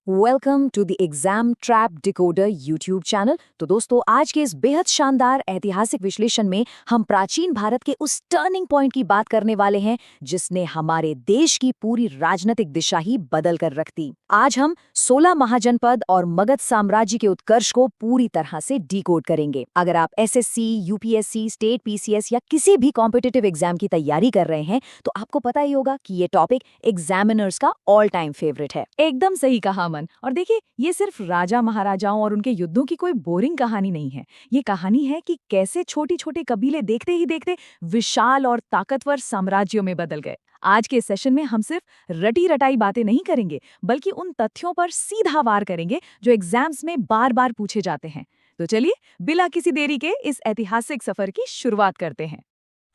Welcome to the exam trap decoder YouTube channel. तो दोस्तों, आज के इस बेहद शानदार ऐतिहासिक विश्लेषण में हम प्राचीन भारत के उस टर्निंग पॉइंट की बात करने वाले हैं जिसने हमारे देश की पूरी राजनीतिक दिशा ही बदल कर रख दी। आज हम 16 महाजनपद और मगध साम्राज्य के उत्कर्ष को पूरी तरह से डिकोड करेंगे। अगर आप एसएससी, यूपीएससी, स्टेट पीसीएस या किसी भी कॉम्पिटिटिव एग्जाम की तैयारी कर रहे हैं तो आपको पता ही होगा कि ये टॉपिक एग्जामिनर्स का ऑल टाइम फेवरेट है। एकदम सही कहा मन। और देखिए, ये सिर्फ राजा महाराजाओं और उनके युद्धों की कोई बोरिंग कहानी नहीं है। ये कहानी है कि कैसे छोटे छोटे कबीले देखते ही देखते विशाल और ताकतवर साम्राज्यों में बदल गए। आज के सेशन में हम सिर्फ रटी रटाई बातें नहीं करेंगे, बल्कि उन तथ्यों पर सीधा वार करेंगे जो एग्जाम्स में बार बार पूछे जाते हैं। तो चलिए, बिना किसी देरी के इस ऐतिहासिक सफर की शुरुआत करते हैं।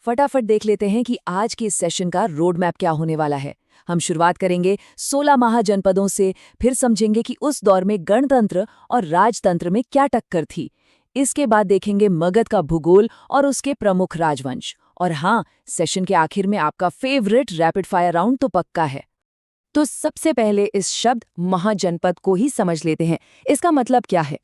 फटाफट देख लेते हैं कि आज के इस सेशन का रोड मैप क्या होने वाला है। हम शुरुआत करेंगे 16 महाजनपदों से, फिर समझेंगे कि उस दौर में गणतंत्र और राजतंत्र में क्या टक्कर थी। इसके बाद देखेंगे मगध का भूगोल और उसके प्रमुख राजवंश। और हाँ, सेशन के आखिर में आपका फेवरेट रैपिड फायर राउंड तो पक्का है। तो सबसे पहले इस शब्द महाजनपद को ही समझ लेते हैं। इसका मतलब क्या है?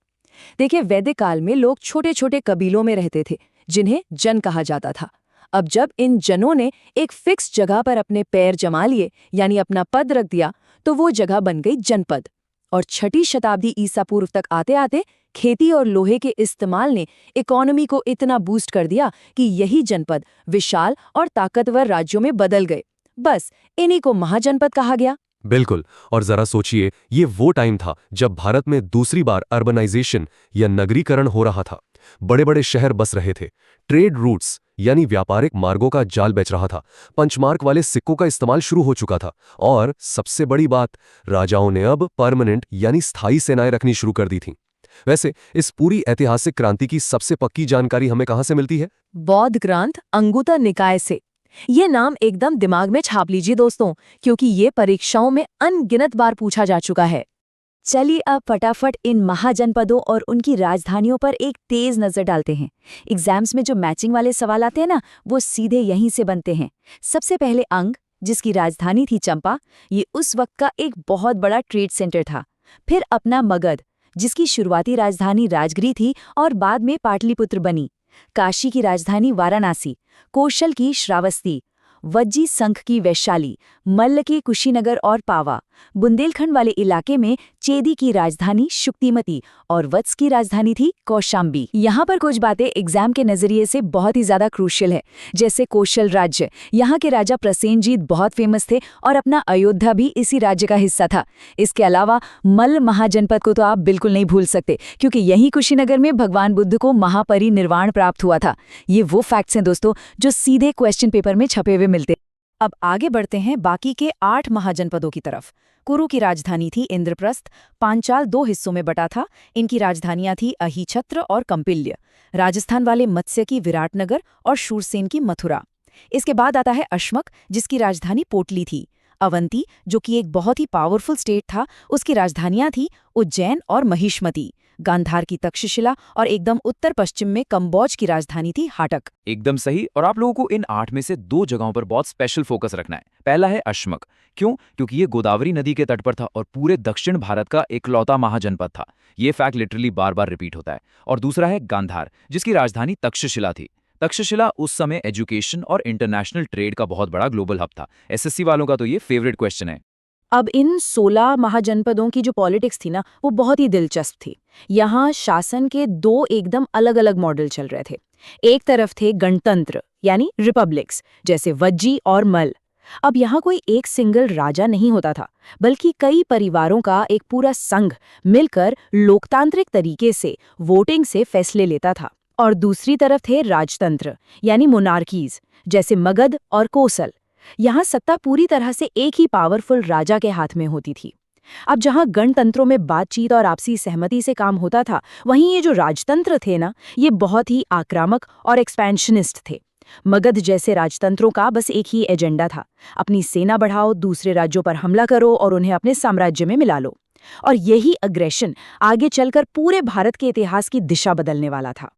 देखिए, वैदिक काल में लोग छोटे छोटे कबीलों में रहते थे जिन्हें जन कहा जाता था। अब जब इन जनों ने एक फिक्स जगह पर अपने पैर जमा लिए, यानी अपना पद रख दिया, तो वो जगह बन गई जनपद। और 6वीं शताब्दी ईसा पूर्व तक आते आते खेती और लोहे के इस्तेमाल ने इकोनॉमी को इतना बूस्ट कर दिया कि यही जनपद विशाल और ताकतवर राज्यों में बदल गए। बस इन्हीं को महाजनपद कहा गया। बिल्कुल। और जरा सोचिए, ये वो टाइम था जब भारत में दूसरी बार अर्बनाइजेशन या नगरीकरण हो रहा था। बड़े बड़े शहर बस रहे थे, ट्रेड रूट्स यानी व्यापारिक मार्गों का जाल बिछ रहा था, पंचमार्क वाले सिक्कों का इस्तेमाल शुरू हो चुका था, और सबसे बड़ी बात, राजाओं ने अब परमानेंट यानी स्थायी सेनाएं रखनी शुरू कर दी थीं। वैसे इस पूरी ऐतिहासिक क्रांति की सबसे पक्की जानकारी हमें कहां से मिलती है? बौद्ध ग्रंथ अंगुत्तर निकाय से। ये नाम एकदम दिमाग में छाप लीजिए दोस्तों, क्योंकि ये परीक्षाओं में अनगिनत बार पूछा जा चुका है। चलिए अब फटाफट इन महाजनपदों और उनकी राजधानियों पर एक तेज नजर डालते हैं। एग्जाम्स में जो मैचिंग वाले सवाल आते हैं ना, वो सीधे यहीं से बनते हैं। सबसे पहले अंग, जिसकी राजधानी थी चंपा, ये उस वक्त का एक बहुत बड़ा ट्रेड सेंटर था। फिर अपना मगध, जिसकी शुरुआती राजधानी राजगिरी थी और बाद में पाटलिपुत्र बनी। काशी की राजधानी वाराणसी, कौशल की श्रावस्ती, वज्जी संघ की वैशाली, मल्ल के कुशीनगर और पावा, बुंदेलखंड वाले इलाके में चेदी की राजधानी शुक्तिमती और वत्स की राजधानी थी कौशाम्बी। यहाँ पर कुछ बातें एग्जाम के नजरिए से बहुत ही ज्यादा क्रूशियल है। जैसे कौशल राज्य, यहाँ के राजा प्रसेनजीत बहुत फेमस थे और अपना अयोध्या भी इसी राज्य का हिस्सा था। इसके अलावा मल्ल महाजनपद को तो आप बिल्कुल नहीं भूल सकते, क्योंकि यही कुशीनगर में भगवान बुद्ध को महापरिनिर्वाण प्राप्त हुआ था। ये वो फैक्ट्स हैं दोस्तों जो सीधे क्वेश्चन पेपर में छपे हुए मिलते। अब आगे बढ़ते हैं बाकी के 8 महाजनपदों की तरफ। कुरु की राजधानी थी इंद्रप्रस्थ। पांचाल 2 हिस्सों में बटा था। इनकी राजधानियां थी अहिछत्र और कंपिल्य। राजस्थान वाले मत्स्य की विराटनगर और शूरसेन की मथुरा। इसके बाद आता है अश्मक, जिसकी राजधानी पोटली थी। अवंती, जो कि एक बहुत ही पावरफुल स्टेट था, उसकी राजधानियां थी उज्जैन और महिष्मती। गांधार की तक्षशिला और एकदम उत्तर पश्चिम में कंबोज की राजधानी थी हाटक। एकदम सही। और आप लोगों को इन 8 में से 2 जगहों पर बहुत स्पेशल फोकस रखना है। पहला है अश्मक। क्यों? क्योंकि ये गोदावरी नदी के तट पर था और पूरे दक्षिण भारत का इकलौता महाजनपद था। ये फैक्ट लिटरली बार बार रिपीट होता है। और दूसरा है गांधार, जिसकी राजधानी तक्षशिला थी। तक्षशिला उस समय एजुकेशन और इंटरनेशनल ट्रेड का बहुत बड़ा ग्लोबल हब था। एसएससी वालों का तो ये फेवरेट क्वेश्चन है। अब इन 16 महाजनपदों की जो पॉलिटिक्स थी ना, वो बहुत ही दिलचस्प थी। यहाँ शासन के 2 एकदम अलग अलग मॉडल चल रहे थे। एक तरफ थे गणतंत्र यानी रिपब्लिक्स, जैसे वज्जी और मल। अब यहाँ कोई एक सिंगल राजा नहीं होता था, बल्कि कई परिवारों का एक पूरा संघ मिलकर लोकतांत्रिक तरीके से वोटिंग से फैसले लेता था। और दूसरी तरफ थे राजतंत्र यानी मोनार्कीज, जैसे मगध और कोसल। यहाँ सत्ता पूरी तरह से एक ही पावरफुल राजा के हाथ में होती थी। अब जहाँ गणतंत्रों में बातचीत और आपसी सहमति से काम होता था, वहीं ये जो राजतंत्र थे ना, ये बहुत ही आक्रामक और एक्सपेंशनिस्ट थे। मगध जैसे राजतंत्रों का बस एक ही एजेंडा था, अपनी सेना बढ़ाओ, दूसरे राज्यों पर हमला करो और उन्हें अपने साम्राज्य में मिला लो। और यही अग्रेशन आगे चलकर पूरे भारत के इतिहास की दिशा बदलने वाला था।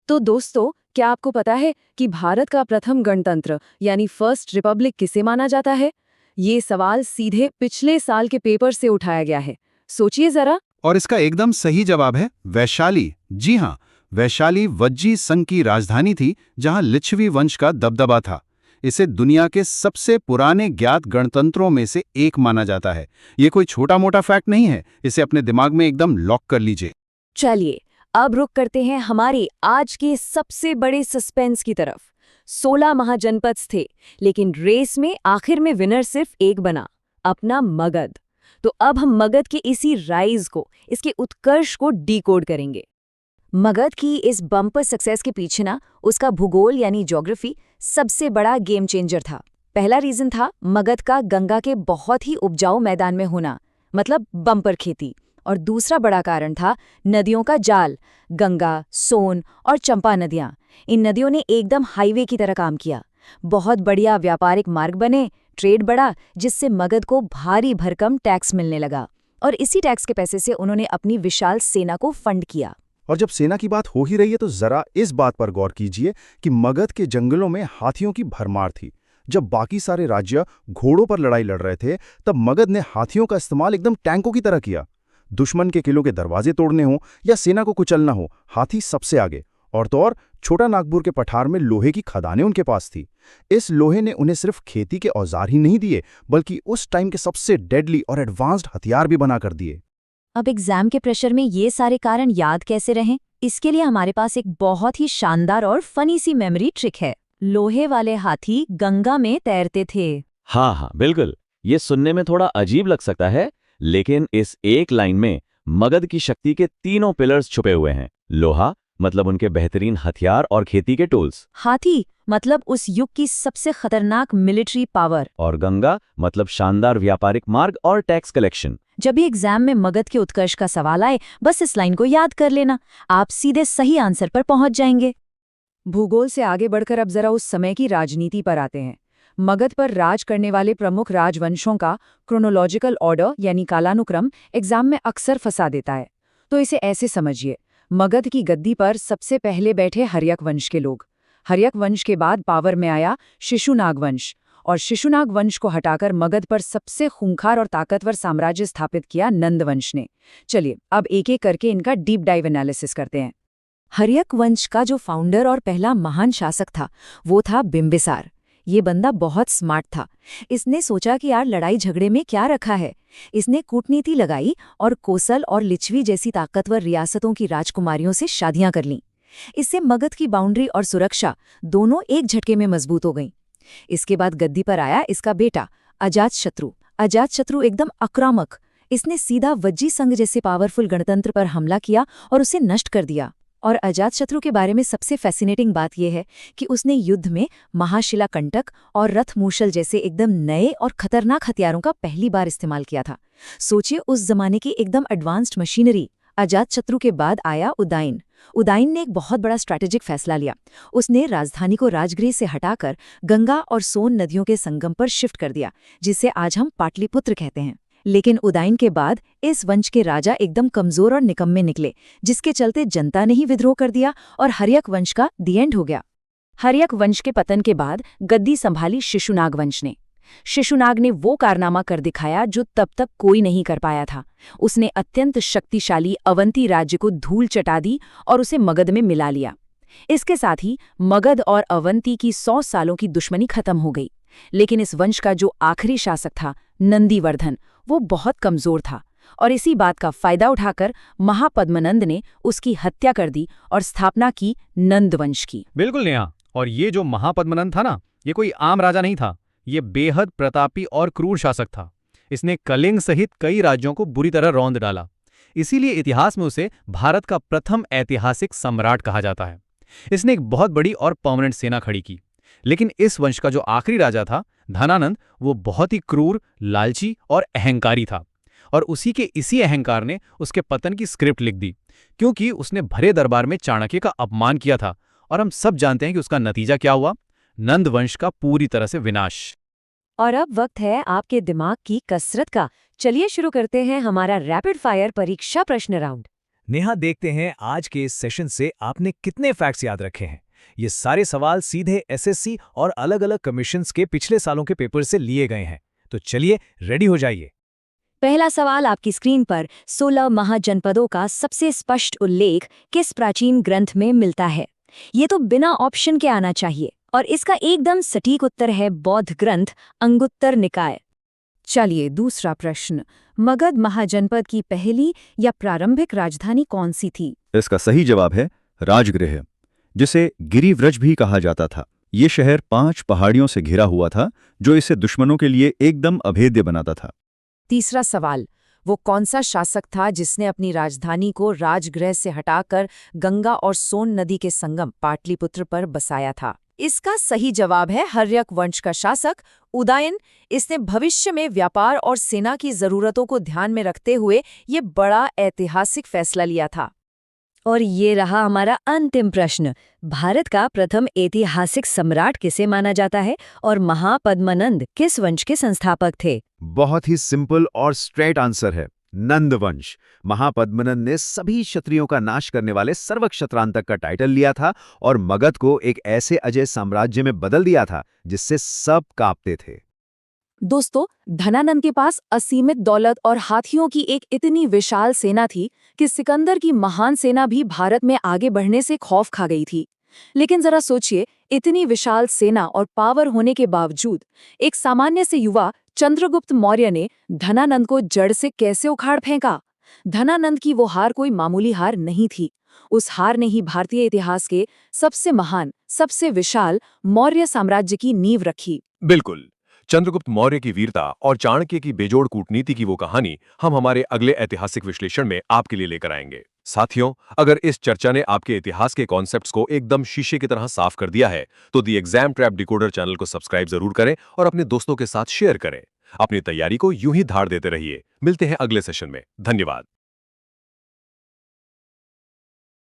तो दोस्तों, क्या आपको पता है कि भारत का प्रथम गणतंत्र यानी फर्स्ट रिपब्लिक किसे माना जाता है? ये सवाल सीधे पिछले साल के पेपर से उठाया गया है। सोचिए जरा। और इसका एकदम सही जवाब है वैशाली। जी हाँ, वैशाली वज्जी संघ की राजधानी थी, जहां लिच्छवी वंश का दबदबा था। इसे दुनिया के सबसे पुराने ज्ञात गणतंत्रों में से एक माना जाता है। ये कोई छोटा मोटा फैक्ट नहीं है, इसे अपने दिमाग में एकदम लॉक कर लीजिए। चलिए अब रुक करते हैं हमारे आज के सबसे बड़े सस्पेंस की तरफ। 16 महाजनपद थे, लेकिन रेस में आखिर में विनर सिर्फ एक बना, अपना मगध। तो अब हम मगध के इसी राइज को, इसके उत्कर्ष को डीकोड करेंगे। मगध की इस बम्पर सक्सेस के पीछे ना उसका भूगोल यानी ज्योग्राफी सबसे बड़ा गेम चेंजर था। पहला रीजन था मगध का गंगा के बहुत ही उपजाऊ मैदान में होना, मतलब बम्पर खेती। और दूसरा बड़ा कारण था नदियों का जाल, गंगा, सोन और चंपा नदियां। इन नदियों ने एकदम हाईवे की तरह काम किया। बहुत बढ़िया व्यापारिक मार्ग बने, ट्रेड बढ़ा, जिससे मगध को भारी भरकम टैक्स मिलने लगा। और इसी टैक्स के पैसे से उन्होंने अपनी विशाल सेना को फंड किया। और जब सेना की बात हो ही रही है तो जरा इस बात पर गौर कीजिए कि मगध के जंगलों में हाथियों की भरमार थी। जब बाकी सारे राज्य घोड़ों पर लड़ाई लड़ रहे थे, तब मगध ने हाथियों का इस्तेमाल एकदम टैंकों की तरह किया। दुश्मन के किलों के दरवाजे तोड़ने हो या सेना को कुचलना हो, हाथी सबसे आगे। और तो और छोटा नागपुर के पठार में लोहे की खदानें उनके पास थी। इस लोहे ने उन्हें सिर्फ खेती के औजार ही नहीं दिए, बल्कि उस टाइम के सबसे डेडली और एडवांस्ड हथियार भी बना कर दिए। अब एग्जाम के प्रेशर में ये सारे कारण याद कैसे रहें, इसके लिए हमारे पास एक बहुत ही शानदार और फनी सी मेमोरी ट्रिक है। लोहे वाले हाथी गंगा में तैरते थे। हाँ, बिल्कुल। ये सुनने में थोड़ा अजीब लग सकता है, लेकिन इस एक लाइन में मगध की शक्ति के तीनों पिलर्स छुपे हुए हैं। लोहा मतलब उनके बेहतरीन हथियार और खेती के टूल्स, हाथी मतलब उस युग की सबसे खतरनाक मिलिट्री पावर, और गंगा मतलब शानदार व्यापारिक मार्ग और टैक्स कलेक्शन। जब भी एग्जाम में मगध के उत्कर्ष का सवाल आए, बस इस लाइन को याद कर लेना, आप सीधे सही आंसर पर पहुंच जाएंगे। भूगोल से आगे बढ़कर अब जरा उस समय की राजनीति पर आते हैं। मगध पर राज करने वाले प्रमुख राजवंशों का क्रोनोलॉजिकल ऑर्डर यानी कालानुक्रम एग्जाम में अक्सर फंसा देता है। तो इसे ऐसे समझिए, मगध की गद्दी पर सबसे पहले बैठे हर्यक वंश के लोग। हर्यक वंश के बाद पावर में आया शिशुनाग वंश, और शिशुनाग वंश को हटाकर मगध पर सबसे खूंखार और ताकतवर साम्राज्य स्थापित किया नंद वंश ने। चलिए अब एक एक करके इनका डीप डाइव एनालिसिस करते हैं। हर्यक वंश का जो फाउंडर और पहला महान शासक था, वो था बिंबिसार। ये बंदा बहुत स्मार्ट था। इसने सोचा कि यार लड़ाई झगड़े में क्या रखा है। इसने कूटनीति लगाई और कोसल और लिच्छवी जैसी ताकतवर रियासतों की राजकुमारियों से शादियां कर लीं। इससे मगध की बाउंड्री और सुरक्षा दोनों एक झटके में मजबूत हो गईं। इसके बाद गद्दी पर आया इसका बेटा अजातशत्रु। अजातशत्रु एकदम आक्रामक। इसने सीधा वज्जी संघ जैसे पावरफुल गणतंत्र पर हमला किया और उसे नष्ट कर दिया। और अजातशत्रु के बारे में सबसे फैसिनेटिंग बात यह है कि उसने युद्ध में महाशिला कंटक और रथ मूशल जैसे एकदम नए और खतरनाक हथियारों का पहली बार इस्तेमाल किया था। सोचिए उस जमाने की एकदम एडवांस्ड मशीनरी। अजातशत्रु के बाद आया उदयन। उदयन ने एक बहुत बड़ा स्ट्रैटेजिक फैसला लिया। उसने राजधानी को राजगृह से हटाकर गंगा और सोन नदियों के संगम पर शिफ्ट कर दिया, जिसे आज हम पाटलिपुत्र कहते हैं। लेकिन उदयन के बाद इस वंश के राजा एकदम कमजोर और निकम्मे निकले, जिसके चलते जनता ने ही विद्रोह कर दिया और हर्यक वंश का दी एंड हो गया। हर्यक वंश के पतन के बाद गद्दी संभाली शिशुनाग वंश ने। शिशुनाग ने वो कारनामा कर दिखाया जो तब तक कोई नहीं कर पाया था। उसने अत्यंत शक्तिशाली अवंती राज्य को धूल चटा दी और उसे मगध में मिला लिया। इसके साथ ही मगध और अवंती की 100 सालों की दुश्मनी खत्म हो गई। लेकिन इस वंश का जो आखिरी शासक था, नंदीवर्धन, वो बहुत कमजोर था और इसी बात का फायदा उठाकर महापद्मनंद ने उसकी हत्या कर दी और स्थापना की नंद वंश की। बिल्कुल नेहा, और ये जो महापद्मनंद था ना, ये कोई आम राजा नहीं था। ये बेहद प्रतापी और क्रूर शासक था। इसने कलिंग सहित कई राज्यों को बुरी तरह रौंद डाला। इसीलिए इतिहास में उसे भारत का प्रथम ऐतिहासिक सम्राट कहा जाता है। इसने एक बहुत बड़ी और परमानेंट सेना खड़ी की। लेकिन इस वंश का जो आखिरी राजा था, धनानंद, वो बहुत ही क्रूर, लालची और अहंकारी था। और उसी के इसी अहंकार ने उसके पतन की स्क्रिप्ट लिख दी, क्योंकि उसने भरे दरबार में चाणक्य का अपमान किया था। और हम सब जानते हैं कि उसका नतीजा क्या हुआ, नंद वंश का पूरी तरह से विनाश। और अब वक्त है आपके दिमाग की कसरत का। चलिए शुरू करते हैं हमारा रैपिड फायर परीक्षा प्रश्न राउंड। नेहा, देखते हैं आज के इस सेशन से आपने कितने फैक्ट्स याद रखे हैं। ये सारे सवाल सीधे एसएससी और अलग अलग कमीशंस के पिछले सालों के पेपर से लिए गए हैं। तो चलिए रेडी हो जाइए। पहला सवाल आपकी स्क्रीन पर 16 महाजनपदों का सबसे स्पष्ट उल्लेख किस प्राचीन ग्रंथ में मिलता है? ये तो बिना ऑप्शन के आना चाहिए और इसका एकदम सटीक उत्तर है बौद्ध ग्रंथ अंगुत्तर निकाय। चलिए दूसरा प्रश्न, मगध महाजनपद की पहली या प्रारंभिक राजधानी कौन सी थी? इसका सही जवाब है राजगृह, जिसे गिरिव्रज भी कहा जाता था। ये शहर 5 पहाड़ियों से घिरा हुआ था, जो इसे दुश्मनों के लिए एकदम अभेद्य बनाता था। तीसरा सवाल, वो कौन सा शासक था जिसने अपनी राजधानी को राजगृह से हटाकर गंगा और सोन नदी के संगम पाटलिपुत्र पर बसाया था? इसका सही जवाब है हर्यक वंश का शासक उदयन। इसने भविष्य में व्यापार और सेना की जरूरतों को ध्यान में रखते हुए ये बड़ा ऐतिहासिक फैसला लिया था। और ये रहा हमारा अंतिम प्रश्न, भारत का प्रथम ऐतिहासिक सम्राट किसे माना जाता है और महापद्मनंद किस वंश के संस्थापक थे? बहुत ही सिंपल और स्ट्रेट आंसर है नंद वंश। महापद्मनंद ने सभी क्षत्रियों का नाश करने वाले सर्वक्षत्रांतक का टाइटल लिया था और मगध को एक ऐसे अजय साम्राज्य में बदल दिया था जिससे सब कांपते थे। दोस्तों, धनानंद के पास असीमित दौलत और हाथियों की एक इतनी विशाल सेना थी कि सिकंदर की महान सेना भी भारत में आगे बढ़ने से खौफ खा गई थी। लेकिन जरा सोचिए, इतनी विशाल सेना और पावर होने के बावजूद एक सामान्य से युवा चंद्रगुप्त मौर्य ने धनानंद को जड़ से कैसे उखाड़ फेंका? धनानंद की वो हार कोई मामूली हार नहीं थी। उस हार ने ही भारतीय इतिहास के सबसे महान, सबसे विशाल मौर्य साम्राज्य की नींव रखी। बिल्कुल, चंद्रगुप्त मौर्य की वीरता और चाणक्य की बेजोड़ कूटनीति की वो कहानी हम हमारे अगले ऐतिहासिक विश्लेषण में आपके लिए लेकर आएंगे। साथियों, अगर इस चर्चा ने आपके इतिहास के कॉन्सेप्ट्स को एकदम शीशे की तरह साफ कर दिया है तो the exam trap decoder channel को सब्सक्राइब जरूर करें और अपने दोस्तों के साथ शेयर करें। अपनी तैयारी को यूं ही धार देते रहिए। मिलते हैं अगले सेशन में। धन्यवाद।